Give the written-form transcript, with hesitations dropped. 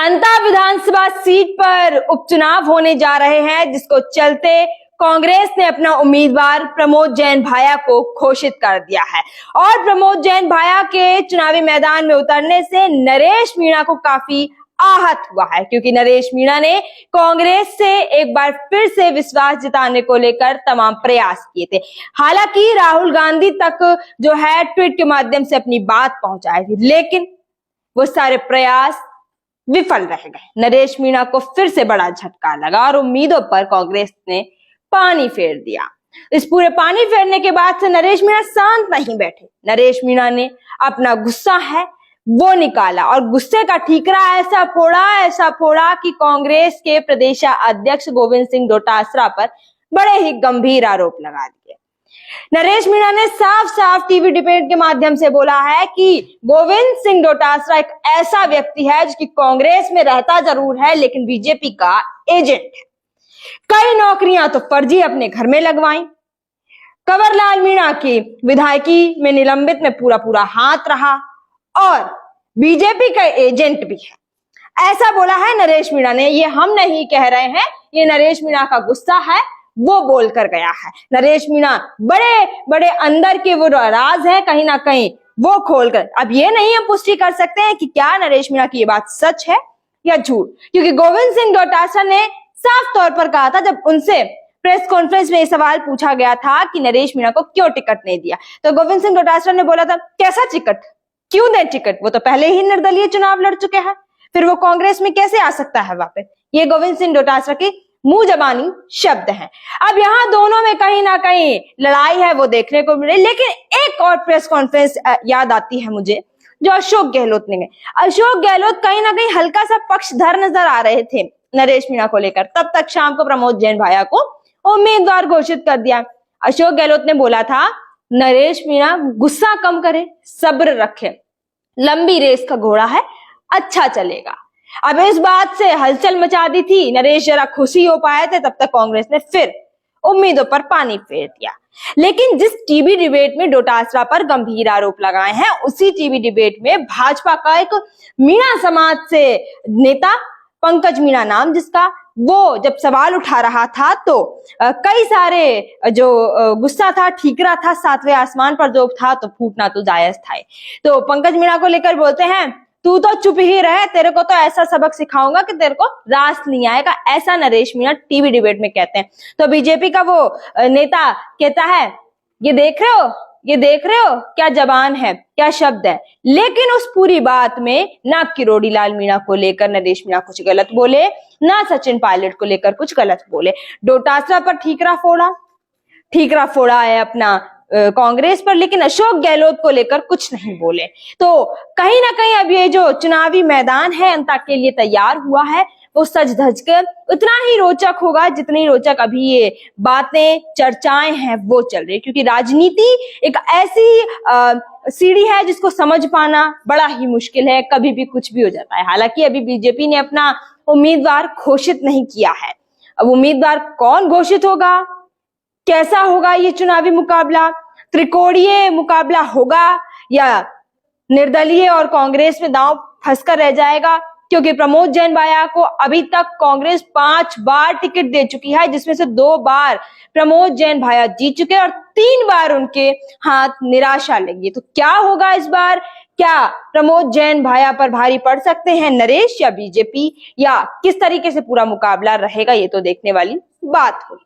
अंता विधानसभा seat पर उपचुनाव होने जा रहे हैं, जिसको चलते कांग्रेस ने अपना उम्मीदवार प्रमोद जैन भाया को घोषित कर दिया है। और प्रमोद जैन भाया के चुनावी मैदान में उतरने से नरेश मीणा को काफी आहत हुआ है, क्योंकि नरेश मीणा ने कांग्रेस से एक बार फिर से विश्वास जताने को लेकर तमाम प्रयास किए थे। हालांकि राहुल गांधी तक जो है ट्वीट के माध्यम से अपनी बात पहुंचाई थी, लेकिन वो सारे प्रयास विफल रह गए। नरेश मीणा को फिर से बड़ा झटका लगा और उम्मीदों पर कांग्रेस ने पानी फेर दिया। इस पूरे पानी फेरने के बाद से नरेश मीणा शांत नहीं बैठे। नरेश मीणा ने अपना गुस्सा है वो निकाला और गुस्से का ठीकरा ऐसा फोड़ा कि कांग्रेस के प्रदेश अध्यक्ष गोविंद सिंह डोटासरा पर बड़े ही गंभीर आरोप लगा दिए। नरेश मीणा ने साफ साफ टीवी डिबेट के माध्यम से बोला है कि गोविंद सिंह डोटासरा एक ऐसा व्यक्ति है जो कि कांग्रेस में रहता जरूर है, लेकिन बीजेपी का एजेंट है। कई नौकरियां तो फर्जी अपने घर में लगवाई। कंवरलाल मीणा की विधायकी में निलंबित में पूरा हाथ रहा और बीजेपी का एजेंट भी है, ऐसा बोला है नरेश मीणा ने। ये हम नहीं कह रहे हैं, ये नरेश मीणा का गुस्सा है, वो बोल कर गया है। नरेश मीणा बड़े बड़े अंदर के वो राज है, कहीं ना कहीं वो खोल कर अब ये नहीं हम पुष्टि कर सकते हैं कि क्या नरेश मीणा की ये बात सच है या झूठ, क्योंकि गोविंद सिंह डोटासरा ने साफ तौर पर कहा था, जब उनसे प्रेस कॉन्फ्रेंस में ये सवाल पूछा गया था कि नरेश मीणा को क्यों टिकट नहीं दिया, तो गोविंद सिंह डोटासरा ने बोला था कैसा टिकट, क्यों दे टिकट, वो तो पहले ही निर्दलीय चुनाव लड़ चुके हैं, फिर वो कांग्रेस में कैसे आ सकता है वापस। ये गोविंद सिंह डोटासरा की मुंह जबानी शब्द हैं। अब यहाँ दोनों में कहीं ना कहीं लड़ाई है वो देखने को मिले। लेकिन एक और प्रेस कॉन्फ्रेंस याद आती है मुझे, जो अशोक गहलोत ने गए। अशोक गहलोत कहीं ना कहीं हल्का सा पक्षधर नजर आ रहे थे नरेश मीणा को लेकर। तब तक शाम को प्रमोद जैन भाया को उम्मीदवार घोषित कर दिया। अशोक गहलोत ने बोला था नरेश मीणा गुस्सा कम करे, सब्र रखे, लंबी रेस का घोड़ा है, अच्छा चलेगा। अब इस बात से हलचल मचा दी थी। नरेश जरा खुशी हो पाए थे, तब तक कांग्रेस ने फिर उम्मीदों पर पानी फेर दिया। लेकिन जिस टीवी डिबेट में डोटासरा पर गंभीर आरोप लगाए हैं, उसी टीवी डिबेट में भाजपा का एक मीणा समाज से नेता पंकज मीणा नाम जिसका, वो जब सवाल उठा रहा था तो कई सारे जो गुस्सा था, ठीकरा था, सातवें आसमान पर जो था तो फूटना तो जायज था। तो पंकज मीणा को लेकर बोलते हैं तू तो चुप ही रहे, तेरे को तो ऐसा सबक सिखाऊंगा कि तेरे को रास नहीं आएगा, ऐसा नरेश मीणा टीवी डिबेट में कहते हैं। तो बीजेपी का वो नेता कहता है ये देख रहे हो क्या जबान है, क्या शब्द है। लेकिन उस पूरी बात में ना किरोड़ी लाल मीणा को लेकर नरेश मीणा कुछ गलत बोले, ना सचिन पायलट को लेकर कुछ गलत बोले। डोटासरा पर ठीकरा फोड़ा है अपना कांग्रेस पर, लेकिन अशोक गहलोत को लेकर कुछ नहीं बोले। तो कहीं ना कहीं अब ये जो चुनावी मैदान है अंता के लिए तैयार हुआ है, वो सज धज कर उतना ही रोचक होगा जितनी रोचक अभी ये बातें चर्चाएं हैं वो चल रही, क्योंकि राजनीति एक ऐसी सीढ़ी है जिसको समझ पाना बड़ा ही मुश्किल है, कभी भी कुछ भी हो जाता है। हालांकि अभी बीजेपी ने अपना उम्मीदवार घोषित नहीं किया है। अब उम्मीदवार कौन घोषित होगा, कैसा होगा ये चुनावी मुकाबला, त्रिकोणीय मुकाबला होगा या निर्दलीय और कांग्रेस में दांव फंसकर रह जाएगा, क्योंकि प्रमोद जैन भाया को अभी तक कांग्रेस 5 बार टिकट दे चुकी है, जिसमें से 2 बार प्रमोद जैन भाया जीत चुके और 3 बार उनके हाथ निराशा लगी। तो क्या होगा इस बार, क्या प्रमोद जैन भाया पर भारी पड़ सकते हैं नरेश या बीजेपी, या किस तरीके से पूरा मुकाबला रहेगा, ये तो देखने वाली बात होगी।